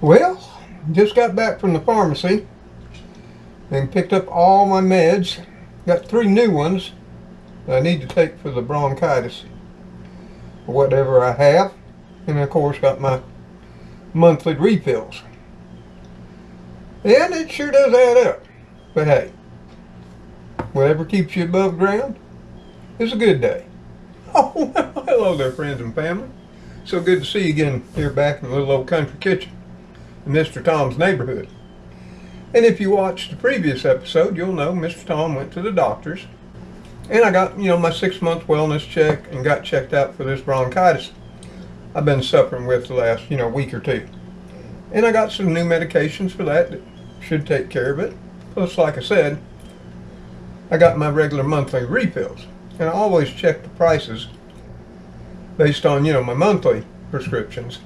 Well, just got back from the pharmacy and picked up all my meds. Got 3 new ones that I need to take for the bronchitis or whatever I have. And of course got my monthly refills. And it sure does add up. But hey, whatever keeps you above ground is a good day. Oh, hello there, friends and family. So good to see you again here back in the little old country kitchen in Mr. Tom's neighborhood. And if you watched the previous episode, you'll know Mr. Tom went to the doctors. And I got, my 6-month wellness check and got checked out for this bronchitis I've been suffering with the last, week or two. And I got some new medications for that should take care of it. Plus, like I said, I got my regular monthly refills. And I always check the prices based on, my monthly prescriptions,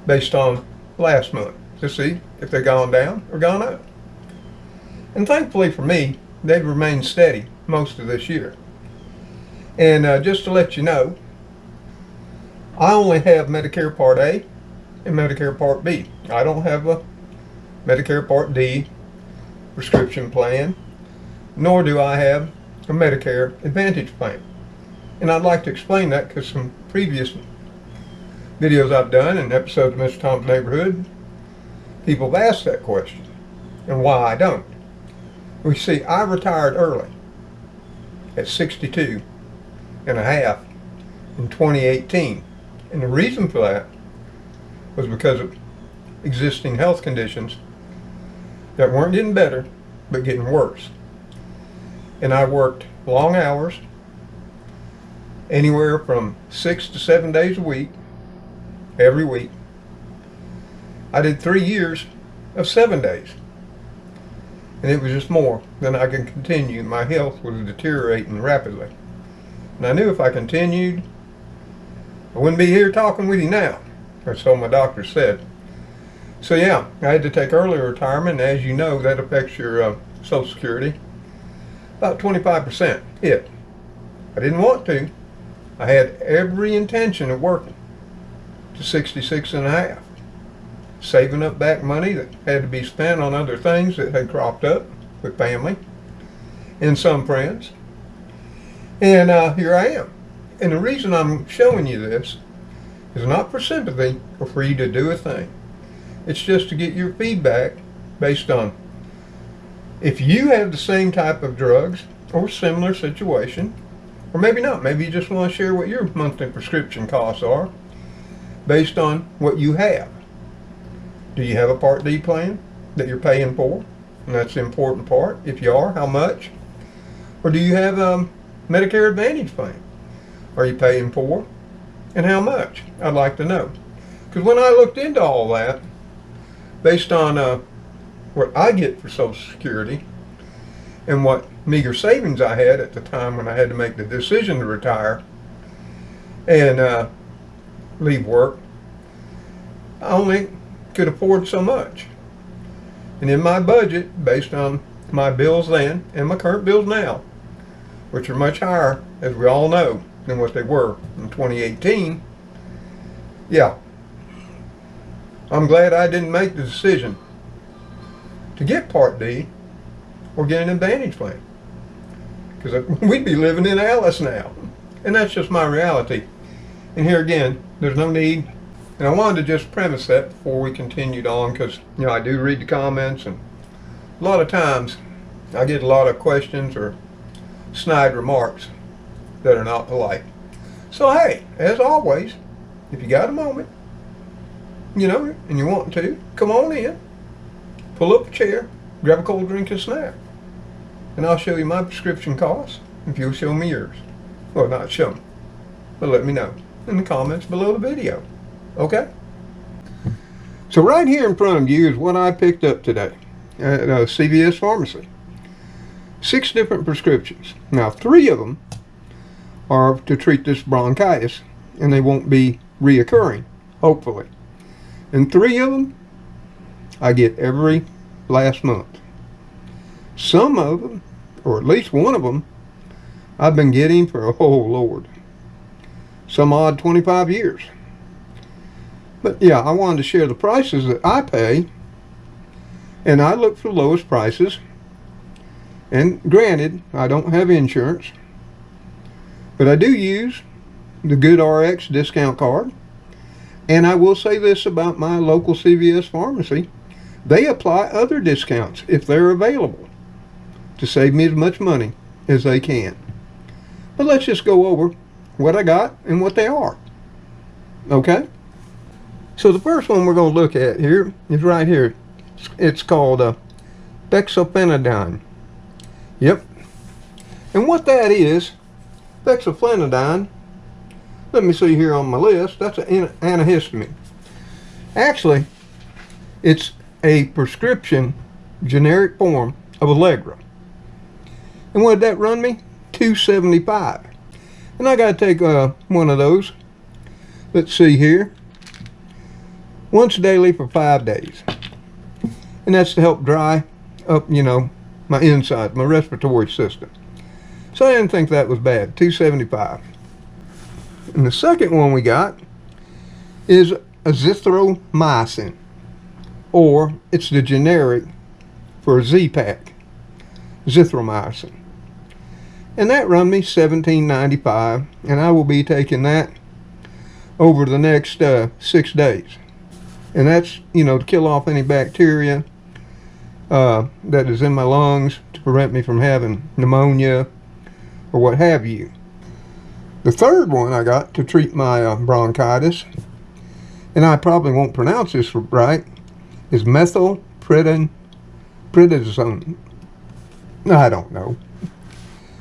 based on last month, to see if they've gone down or gone up. And thankfully for me, they've remained steady most of this year. And just to let you know, I only have Medicare Part A and Medicare Part B. I don't have a Medicare Part D prescription plan, nor do I have a Medicare Advantage plan. And I'd like to explain that because some previous videos I've done and episodes of Mr. Tom's Neighborhood, people have asked that question and why I don't. We see, I retired early at 62 and a half in 2018. And the reason for that was because of existing health conditions that weren't getting better, but getting worse. And I worked long hours, anywhere from 6 to 7 days a week, every week. I did 3 years of 7 days. And it was just more than I could continue. My health was deteriorating rapidly. And I knew if I continued, I wouldn't be here talking with you now, or so my doctor said. So yeah, I had to take early retirement. As you know, that affects your Social Security. About 25% hit. I didn't want to. I had every intention of working to 66 and a half, saving up back money that had to be spent on other things that had cropped up with family and some friends. And here I am. And the reason I'm showing you this is not for sympathy or for you to do a thing. It's just to get your feedback based on if you have the same type of drugs or similar situation, or maybe not. Maybe you just want to share what your monthly prescription costs are based on what you have. Do you have a Part D plan that you're paying for? And that's the important part. If you are, how much? Or do you have a Medicare Advantage plan? Are you paying for? And how much? I'd like to know. Because when I looked into all that, based on what I get for Social Security and what meager savings I had at the time when I had to make the decision to retire and leave work, I only could afford so much. And in my budget, based on my bills then and my current bills now, which are much higher, as we all know, than what they were in 2018, yeah, I'm glad I didn't make the decision to get Part D or get an Advantage plan, because we'd be living in Alice now. And that's just my reality. And here again, there's no need. And I wanted to just premise that before we continued on, because I do read the comments, and a lot of times I get a lot of questions or snide remarks that are not polite. So hey, as always, if you got a moment, and you want to, come on in, pull up a chair, grab a cold drink and snack, and I'll show you my prescription costs if you'll show me yours. Well, not show me, but let me know in the comments below the video. Okay? So right here in front of you is what I picked up today at CVS Pharmacy. 6 different prescriptions. Now 3 of them are to treat this bronchitis, and they won't be reoccurring, hopefully. And 3 of them I get every last month. Some of them, or at least one of them, I've been getting for, oh Lord, some odd 25 years. But yeah, I wanted to share the prices that I pay, and I look for the lowest prices. And granted, I don't have insurance, but I do use the Good RX discount card. And I will say this about my local CVS pharmacy: they apply other discounts if they're available to save me as much money as they can. But let's just go over what I got and what they are. Okay? So the first one we're going to look at here is right here. It's called bexofenadine. Yep. And what that is, bexofenadine, let me see here on my list, that's an antihistamine. Actually, it's a prescription generic form of Allegra. And what did that run me? $2.75. And I got to take one of those. Let's see here. Once daily for 5 days. And that's to help dry up, my inside, my respiratory system. So I didn't think that was bad. $2.75. And the second one we got is azithromycin, or it's the generic for Z-Pak, azithromycin. And that run me $17.95, and I will be taking that over the next 6 days. And that's, to kill off any bacteria that is in my lungs, to prevent me from having pneumonia or what have you. The third one I got to treat my bronchitis, and I probably won't pronounce this right, is methylprednisolone. I don't know.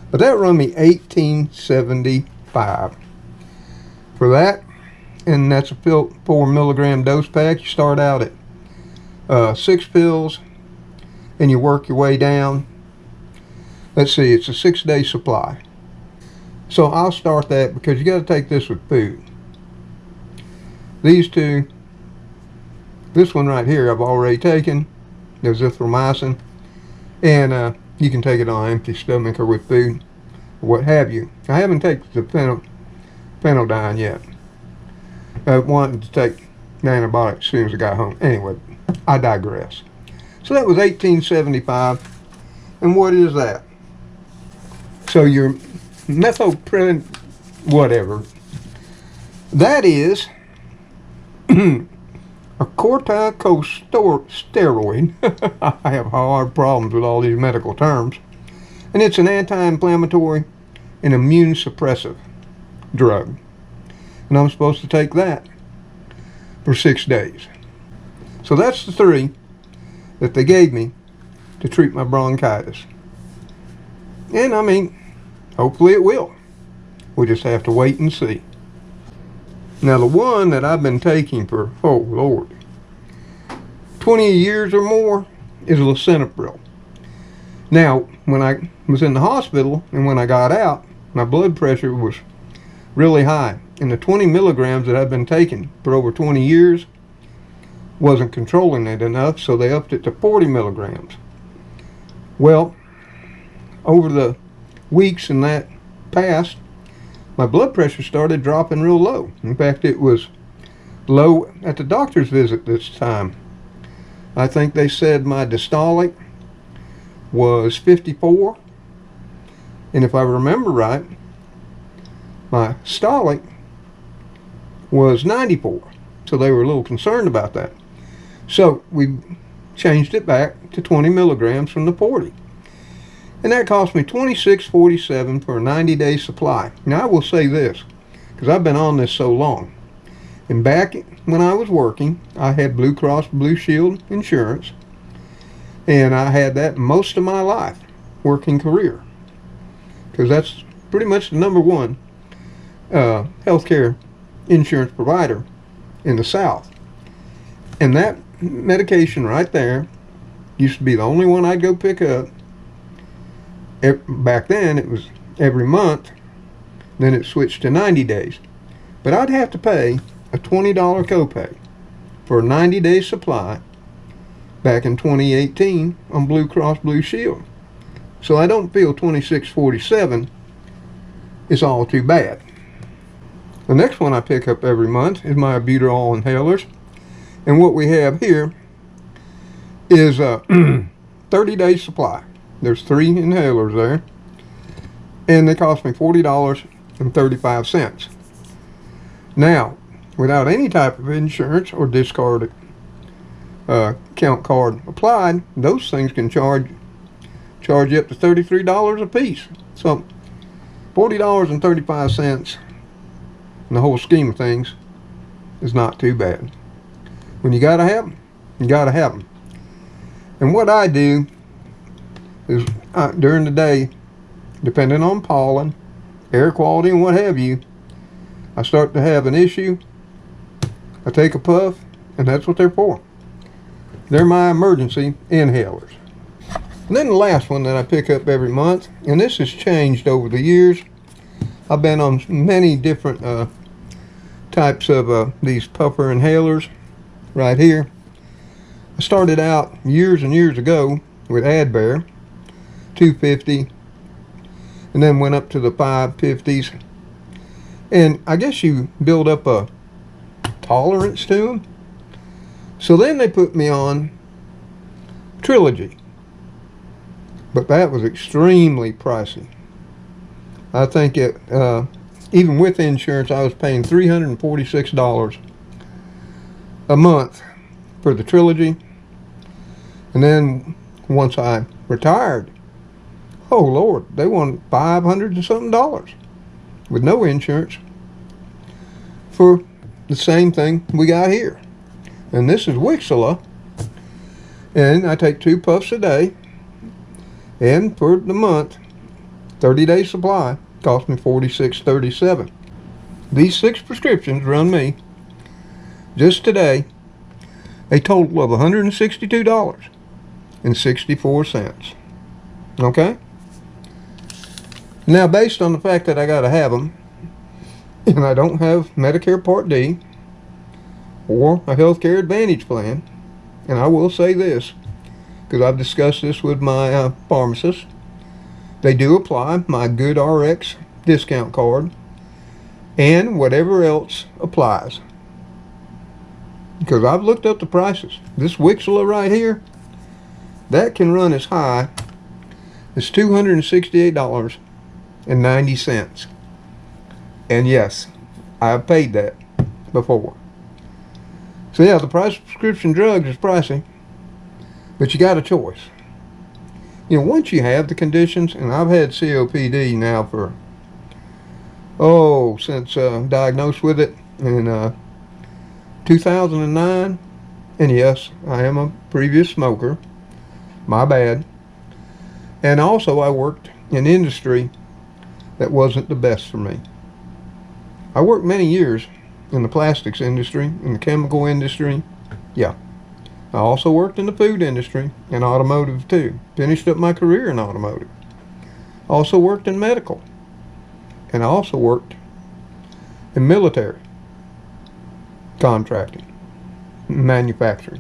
But that run me $18.75 for that. And that's a 4 milligram dose pack. You start out at 6 pills and you work your way down. Let's see, it's a 6-day supply. So I'll start that because you got to take this with food. These two, this one right here I've already taken, the azithromycin, and you can take it on an empty stomach or with food or what have you. I haven't taken the phenyldyne yet. I wanted to take the antibiotic as soon as I got home. Anyway, I digress. So that was $18.75. And what is that? So your methylprednisolone, whatever, that is a corticosteroid. I have hard problems with all these medical terms. And it's an anti-inflammatory and immune suppressive drug. And I'm supposed to take that for 6 days. So that's the 3 that they gave me to treat my bronchitis. And I mean, hopefully it will. We'll just have to wait and see. Now the one that I've been taking for, oh Lord, 20 years or more is lisinopril. Now, when I was in the hospital and when I got out, my blood pressure was really high. And the 20 milligrams that I've been taking for over 20 years wasn't controlling it enough, so they upped it to 40 milligrams. Well, over the weeks and that passed, my blood pressure started dropping real low. In fact, it was low at the doctor's visit this time. I think they said my diastolic was 54, and if I remember right, my systolic was 94. So they were a little concerned about that. So we changed it back to 20 milligrams from the 40. And that cost me $26.47 for a 90-day supply. Now I will say this, because I've been on this so long. And back when I was working, I had Blue Cross Blue Shield insurance. And I had that most of my life, working career. Because that's pretty much the #1 healthcare insurance provider in the South. And that medication right there used to be the only one I'd go pick up. Back then it was every month, then it switched to 90 days. But I'd have to pay a $20 copay for a 90-day supply back in 2018 on Blue Cross Blue Shield. So I don't feel $26.47 is all too bad. The next one I pick up every month is my albuterol inhalers. And what we have here is a 30-day supply. There's 3 inhalers there. And they cost me $40.35. Now, without any type of insurance or discard count card applied, those things can charge you up to $33 a piece. So $40.35 in the whole scheme of things is not too bad. When you gotta have them, you gotta have them. And what I do is during the day, depending on pollen, air quality, and what have you, I start to have an issue, I take a puff, and that's what they're for. They're my emergency inhalers. And then the last one that I pick up every month, and this has changed over the years. I've been on many different types of these puffer inhalers right here. I started out years and years ago with Advair, 250, and then went up to the 550s. And I guess you build up a tolerance to them. So then they put me on Trilogy. But that was extremely pricey. I think it, even with insurance, I was paying $346 a month for the Trilogy. And then once I retired, oh Lord, they wanted $500 and something with no insurance for the same thing we got here. And this is Wixela, and I take 2 puffs a day, and for the month, 30-day supply, cost me $46.37. These 6 prescriptions run me, just today, a total of $162.64. Okay? Now, based on the fact that I gotta have them, and I don't have Medicare Part D or a Healthcare Advantage plan, and I will say this, because I've discussed this with my pharmacist, they do apply my Good RX discount card and whatever else applies. Because I've looked up the prices. This Wixela right here, that can run as high as $268.90. And yes, I've paid that before. So yeah, the price of prescription drugs is pricey, but you got a choice. You know, once you have the conditions, and I've had COPD now for, since diagnosed with it in 2009, and yes, I am a previous smoker, my bad. And also I worked in industry that wasn't the best for me. I worked many years in the plastics industry, in the chemical industry. Yeah. I also worked in the food industry and automotive too. Finished up my career in automotive. Also worked in medical. And I also worked in military contracting, manufacturing.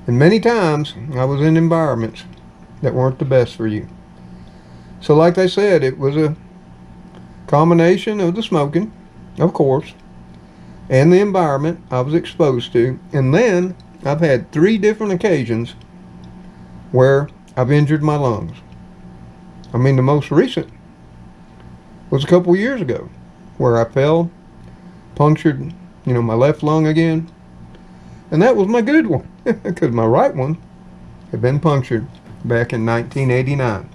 And many times I was in environments that weren't the best for you. So like I said, it was a combination of the smoking, of course, and the environment I was exposed to. And then I've had 3 different occasions where I've injured my lungs. I mean, the most recent was a couple years ago where I fell, punctured, my left lung again. And that was my good one, because my right one had been punctured back in 1989.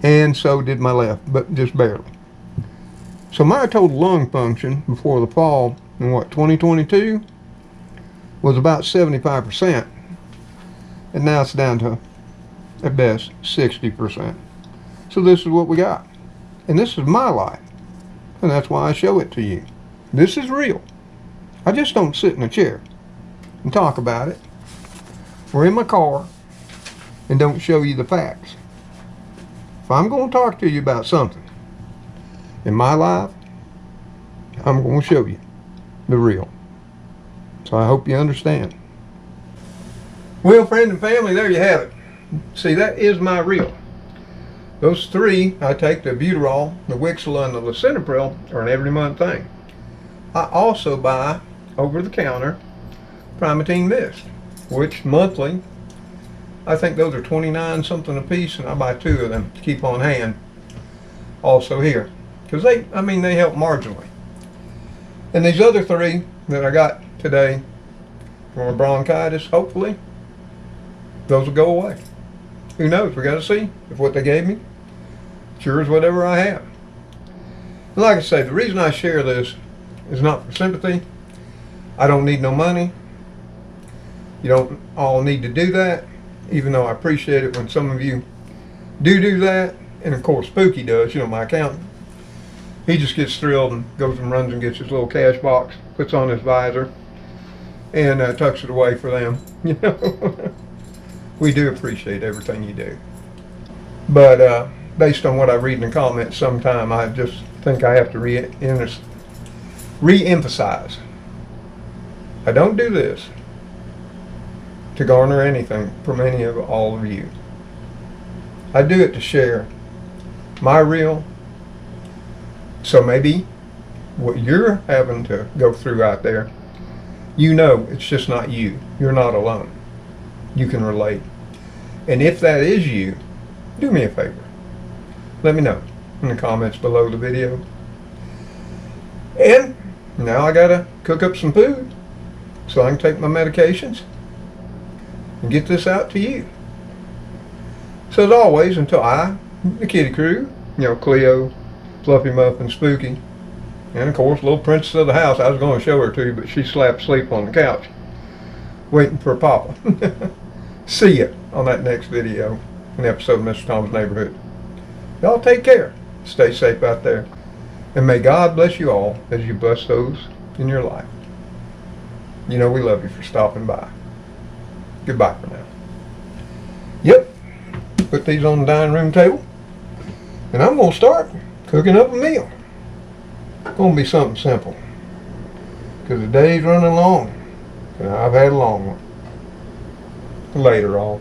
And so did my left, but just barely. So my total lung function before the fall in 2022 was about 75%. And now it's down to, at best, 60%. So this is what we got. And this is my life. And that's why I show it to you. This is real. I just don't sit in a chair and talk about it, or in my car, and don't show you the facts. If I'm going to talk to you about something in my life, I'm going to show you the real. So I hope you understand. Well, friends and family, there you have it. See, that is my real. Those three, I take the Buterol, the Wixela, and the Lisinopril, are an every month thing. I also buy over-the-counter Primatene Mist, which monthly, I think those are 29 something a piece, and I buy 2 of them to keep on hand. Also here, because they help marginally. And these other 3 that I got today for my bronchitis, hopefully, those will go away. Who knows? We got to see if what they gave me cures whatever I have. And like I say, the reason I share this is not for sympathy. I don't need no money. You don't all need to do that, even though I appreciate it when some of you do that. And of course, Spooky does, my accountant. He just gets thrilled and goes and runs and gets his little cash box, puts on his visor, and tucks it away for them. We do appreciate everything you do. But based on what I read in the comments sometime, I just think I have to re-emphasize. I don't do this to garner anything from any of all of you. I do it to share my real, so maybe what you're having to go through out there, it's just not you. You're not alone. You can relate. And if that is you, do me a favor. Let me know in the comments below the video. And now I gotta cook up some food so I can take my medications and get this out to you. So as always, until the kitty crew, Cleo, Fluffy Muffin, Spooky, and of course little princess of the house, I was going to show her to you, but she slapped asleep on the couch waiting for Papa. See ya on that next video, an episode of Mr. Tom's Neighborhood. Y'all take care. Stay safe out there. And may God bless you all as you bless those in your life. We love you for stopping by. Goodbye for now. Yep. Put these on the dining room table. And I'm going to start cooking up a meal. It's going to be something simple. Because the day's running long. And I've had a long one. Later, all.